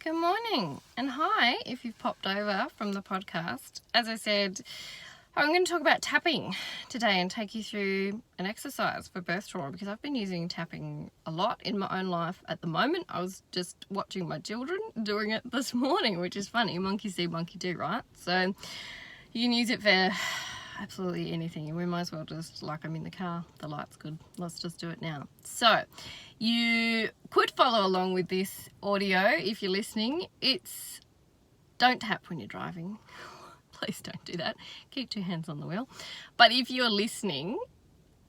Good morning and hi if you've popped over from the podcast. As I said, I'm going to talk about tapping today and take you through an exercise for birth trauma because I've been using tapping a lot in my own life at the moment. I was just watching my children doing it this morning, which is funny. Monkey see, monkey do, right? So you can use it for absolutely anything. We might as well just, like I'm in the car, the light's good, let's just do it now. So you could follow along with this audio if you're listening. It's don't tap when you're driving. Please don't do that. Keep 2 hands on the wheel. But if you're listening,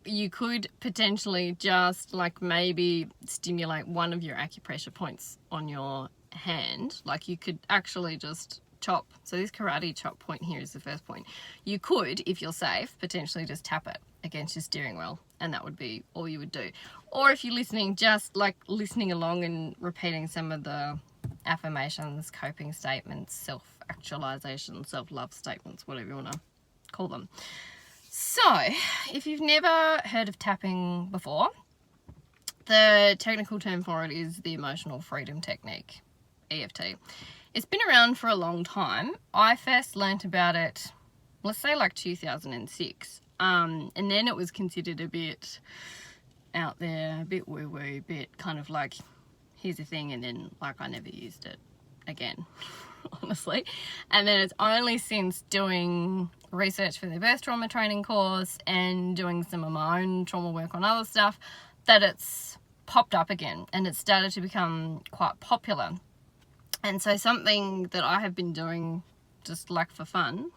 you could potentially just like maybe stimulate one of your acupressure points on your hand. Like you could actually just chop. So this karate chop point here is the first point. You could, if you're safe, potentially just tap it against your steering wheel, and that would be all you would do. Or if you're listening, just like listening along and repeating some of the affirmations, coping statements, self-actualization, self-love statements, whatever you want to call them. So if you've never heard of tapping before, the technical term for it is the emotional freedom technique, EFT. It's been around for a long time. I first learnt about it, let's say like 2006. And then it was considered a bit out there, a bit woo-woo, a bit kind of like, here's the thing, and then like I never used it again, honestly. And then it's only since doing research for the birth trauma training course and doing some of my own trauma work on other stuff that it's popped up again and it started to become quite popular. And so something that I have been doing just like for fun,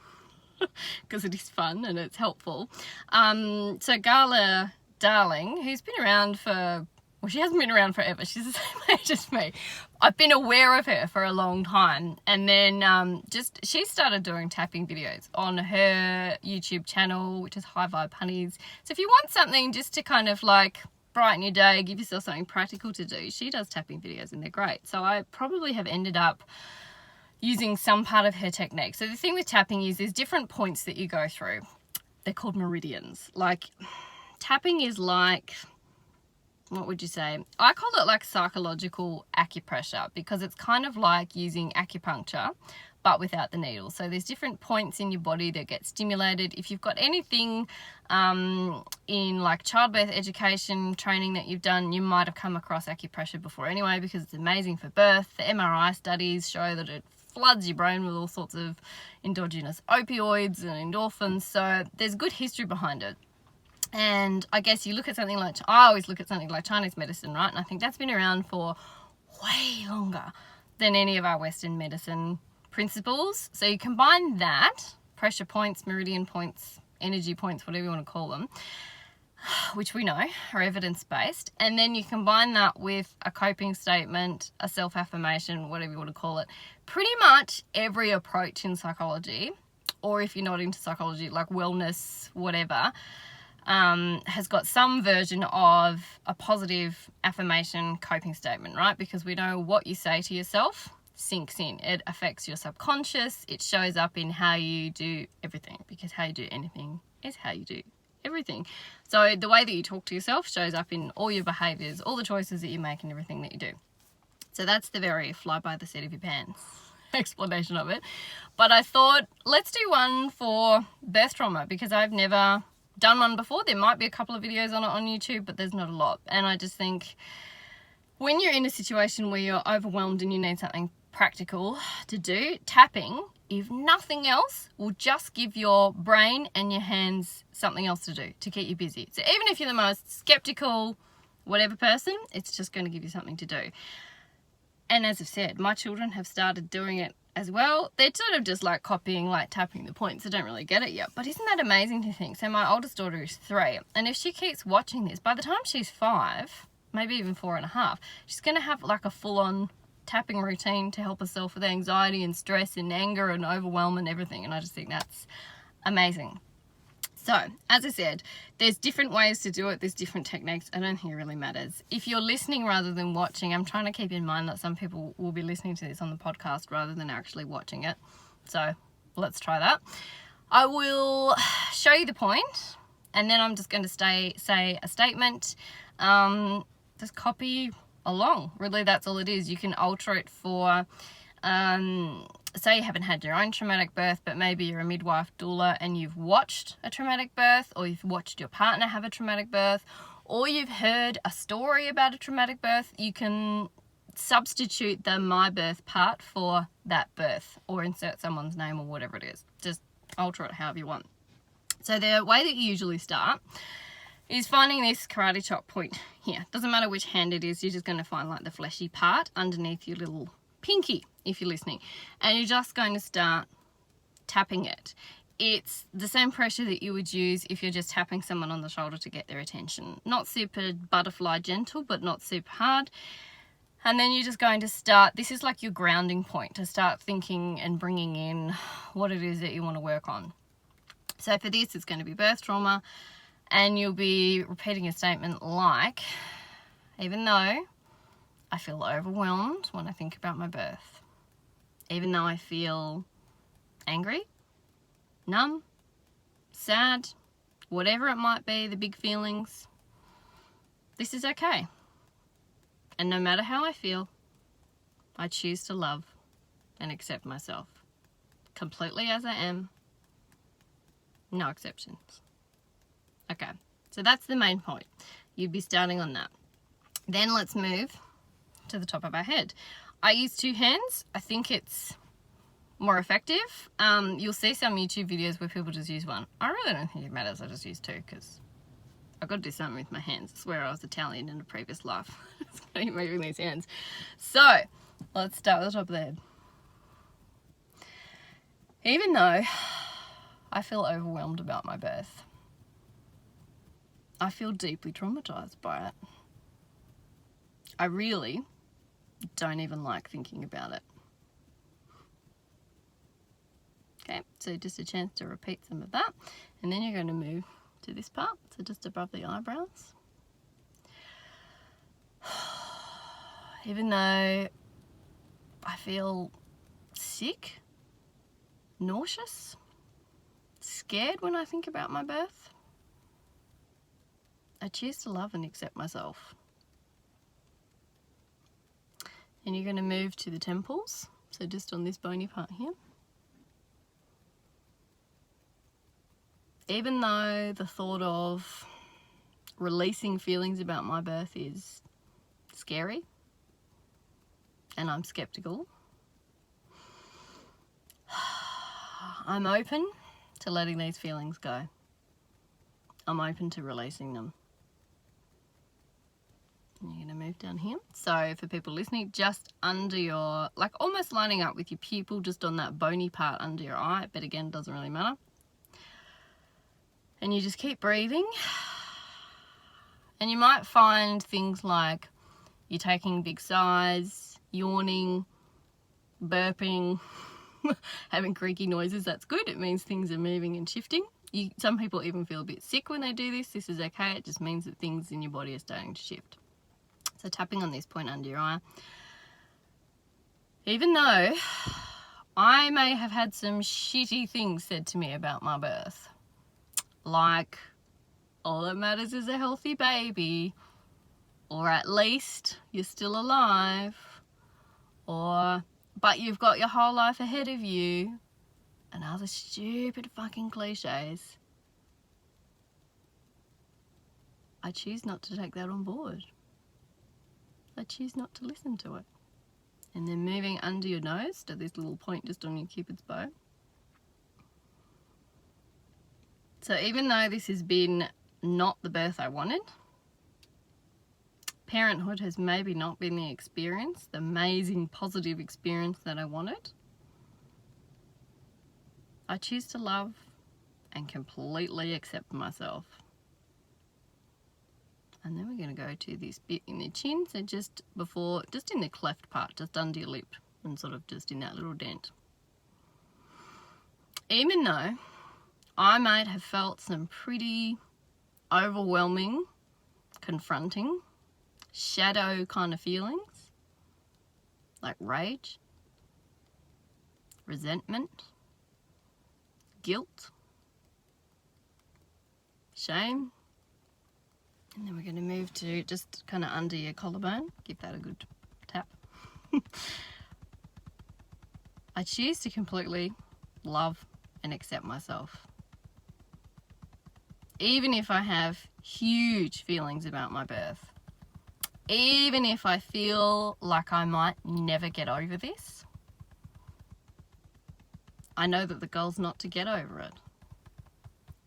because it is fun and it's helpful. So Gala Darling, who's been around for, well, she hasn't been around forever. She's the same age as me. I've been aware of her for a long time. And then she started doing tapping videos on her YouTube channel, which is High Vibe Honeys. So if you want something just to kind of like brighten your day, give yourself something practical to do, she does tapping videos and they're great. So I probably have ended up using some part of her technique. So the thing with tapping is there's different points that you go through. They're called meridians. Like tapping is like, what would you say? I call it like psychological acupressure because it's kind of like using acupuncture but without the needle. So there's different points in your body that get stimulated. If you've got anything in like childbirth education training that you've done, you might have come across acupressure before anyway because it's amazing for birth. The MRI studies show that it floods your brain with all sorts of endogenous opioids and endorphins. So there's good history behind it. And I guess you look at something like, I always look at something like Chinese medicine, right? And I think that's been around for way longer than any of our Western medicine principles. So you combine that, pressure points, meridian points, energy points, whatever you want to call them, which we know are evidence-based, and then you combine that with a coping statement, a self-affirmation, whatever you want to call it. Pretty much every approach in psychology, or if you're not into psychology, like wellness, whatever, has got some version of a positive affirmation coping statement, right? Because we know what you say to yourself sinks in. It affects your subconscious. It shows up in how you do everything, because how you do anything is how you do everything. So the way that you talk to yourself shows up in all your behaviors, all the choices that you make and everything that you do. So that's the very fly by the seat of your pants explanation of it. But I thought, let's do one for birth trauma because I've never done one before. There might be a couple of videos on it on YouTube, but there's not a lot. And I just think when you're in a situation where you're overwhelmed and you need something practical to do, tapping, if nothing else, will just give your brain and your hands something else to do to keep you busy. So even if you're the most skeptical, whatever person, it's just going to give you something to do. And as I've said, my children have started doing it as well. They're sort of just like copying, like tapping the points. I don't really get it yet. But isn't that amazing to think? So my oldest daughter is 3. And if she keeps watching this, by the time she's 5, maybe even 4.5, she's going to have like a full-on tapping routine to help herself with anxiety and stress and anger and overwhelm and everything. And I just think that's amazing. So, as I said, there's different ways to do it. There's different techniques. I don't think it really matters. If you're listening rather than watching, I'm trying to keep in mind that some people will be listening to this on the podcast rather than actually watching it. So, let's try that. I will show you the point, and then I'm just going to say a statement. Just copy along. Really, that's all it is. You can alter it for, say you haven't had your own traumatic birth, but maybe you're a midwife doula and you've watched a traumatic birth, or you've watched your partner have a traumatic birth, or you've heard a story about a traumatic birth. You can substitute the my birth part for that birth, or insert someone's name or whatever it is. Just alter it however you want. So the way that you usually start is finding this karate chop point here. Doesn't matter which hand it is, you're just going to find like the fleshy part underneath your little pinky if you're listening, and you're just going to start tapping it. It's the same pressure that you would use if you're just tapping someone on the shoulder to get their attention. Not super butterfly gentle, but not super hard. And then you're just going to start, this is like your grounding point to start thinking and bringing in what it is that you want to work on. So for this, it's going to be birth trauma, and you'll be repeating a statement like, even though I feel overwhelmed when I think about my birth, even though I feel angry, numb, sad, whatever it might be, the big feelings, this is okay. And no matter how I feel, I choose to love and accept myself completely as I am. No exceptions. Okay, so that's the main point. You'd be starting on that. Then let's move to the top of our head. I use 2 hands. I think it's more effective. You'll see some YouTube videos where people just use one. I really don't think it matters. I just use 2 because I've got to do something with my hands. I swear I was Italian in a previous life. It's going to be moving these hands. So let's start with the top of the head. Even though I feel overwhelmed about my birth, I feel deeply traumatized by it. I really don't even like thinking about it. Okay, so just a chance to repeat some of that. And then you're going to move to this part, so just above the eyebrows. Even though I feel sick, nauseous, scared when I think about my birth, I choose to love and accept myself. And you're going to move to the temples, so just on this bony part here. Even though the thought of releasing feelings about my birth is scary and I'm skeptical, I'm open to letting these feelings go. I'm open to releasing them. And you're going to move down here. So for people listening, just under your, like almost lining up with your pupil, just on that bony part under your eye, but again, doesn't really matter. And you just keep breathing. And you might find things like you're taking big sighs, yawning, burping, having creaky noises. That's good. It means things are moving and shifting. Some people even feel a bit sick when they do this. This is okay. It just means that things in your body are starting to shift. So tapping on this point under your eye. Even though I may have had some shitty things said to me about my birth, like, all that matters is a healthy baby, or at least you're still alive, or but you've got your whole life ahead of you, and other stupid fucking cliches, I choose not to take that on board. I choose not to listen to it. And then moving under your nose to this little point just on your cupid's bow. So even though this has been not the birth I wanted, parenthood has maybe not been the experience, the amazing positive experience that I wanted, I choose to love and completely accept myself. And then we're going to go to this bit in the chin, so just in the cleft part, just under your lip, and sort of just in that little dent. Even though I might have felt some pretty overwhelming, confronting, shadow kind of feelings, like rage, resentment, guilt, shame, And then we're going to move to just kind of under your collarbone. Give that a good tap. I choose to completely love and accept myself. Even if I have huge feelings about my birth. Even if I feel like I might never get over this. I know that the goal's not to get over it.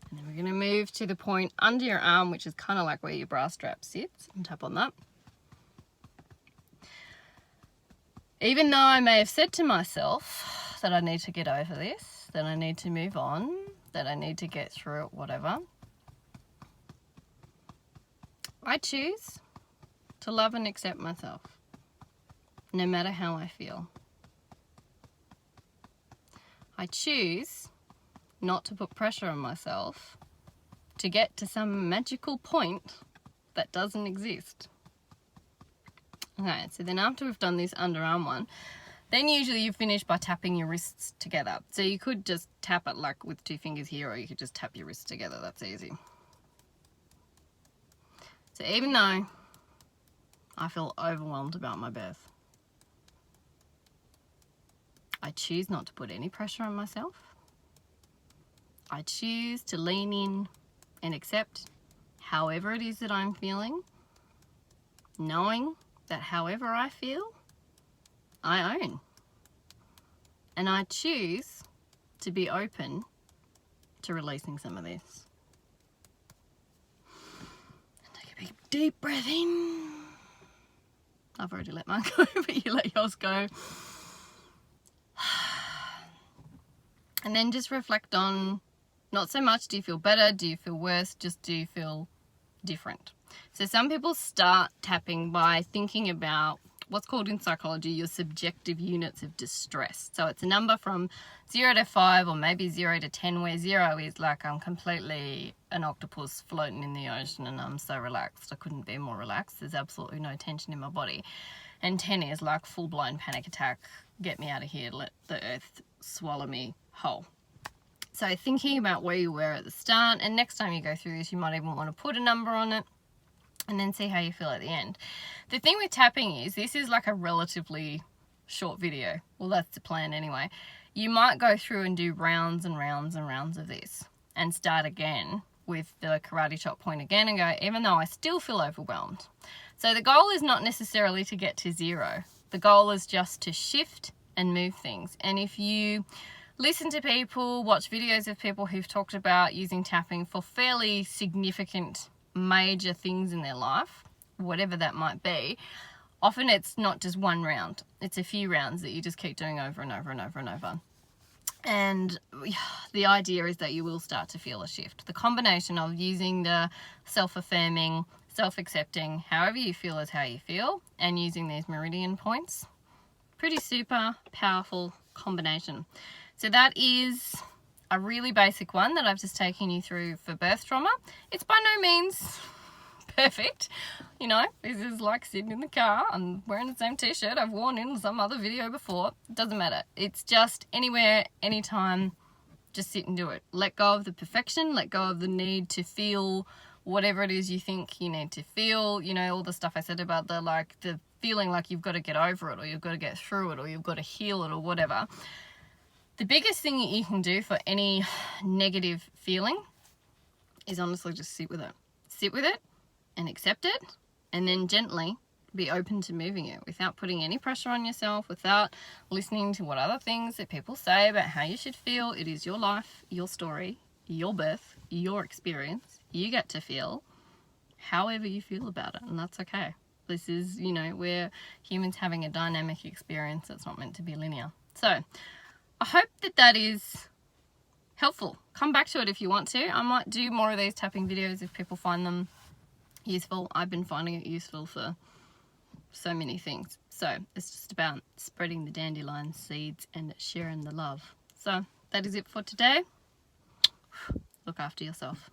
And then we're going to move to the point under your arm, which is kind of like where your bra strap sits, and tap on that. Even though I may have said to myself that I need to get over this, that I need to move on, that I need to get through it, whatever, I choose to love and accept myself, no matter how I feel. I choose not to put pressure on myself to get to some magical point that doesn't exist. Okay, so then after we've done this underarm one, then usually you finish by tapping your wrists together. So you could just tap it like with 2 fingers here, or you could just tap your wrists together. That's easy. So even though I feel overwhelmed about my birth, I choose not to put any pressure on myself. I choose to lean in and accept however it is that I'm feeling, knowing that however I feel, I own. And I choose to be open to releasing some of this. And take a big deep breath in. I've already let mine go, but you let yours go. And then just reflect on, not so much do you feel better, do you feel worse, just do you feel different. So some people start tapping by thinking about what's called in psychology your subjective units of distress. So it's a number from 0 to 5 or maybe 0 to 10, where 0 is like I'm completely an octopus floating in the ocean and I'm so relaxed. I couldn't be more relaxed. There's absolutely no tension in my body. And 10 is like full-blown panic attack. Get me out of here. Let the earth swallow me whole. So thinking about where you were at the start, and next time you go through this, you might even want to put a number on it and then see how you feel at the end. The thing with tapping is this is like a relatively short video. Well, that's the plan anyway. You might go through and do rounds and rounds and rounds of this and start again with the karate chop point again and go, even though I still feel overwhelmed. So the goal is not necessarily to get to 0. The goal is just to shift and move things. And if you listen to people, watch videos of people who've talked about using tapping for fairly significant major things in their life, whatever that might be, often it's not just one round. It's a few rounds that you just keep doing over and over and over and over. And the idea is that you will start to feel a shift. The combination of using the self-affirming, self-accepting, however you feel is how you feel, and using these meridian points, pretty super powerful combination. So that is a really basic one that I've just taken you through for birth trauma. It's by no means perfect. You know, this is like sitting in the car and wearing the same t-shirt I've worn in some other video before. It doesn't matter. It's just anywhere, anytime, just sit and do it. Let go of the perfection, let go of the need to feel whatever it is you think you need to feel. You know, all the stuff I said about the feeling like you've got to get over it, or you've got to get through it, or you've got to heal it, or whatever. The biggest thing that you can do for any negative feeling is honestly just sit with it. Sit with it and accept it, and then gently be open to moving it without putting any pressure on yourself, without listening to what other things that people say about how you should feel. It is your life, your story, your birth, your experience. You get to feel however you feel about it, and that's okay. This is, you know, we're humans having a dynamic experience that's not meant to be linear. So I hope that that is helpful. Come back to it if you want to. I might do more of these tapping videos if people find them useful. I've been finding it useful for so many things. So it's just about spreading the dandelion seeds and sharing the love. So that is it for today. Look after yourself.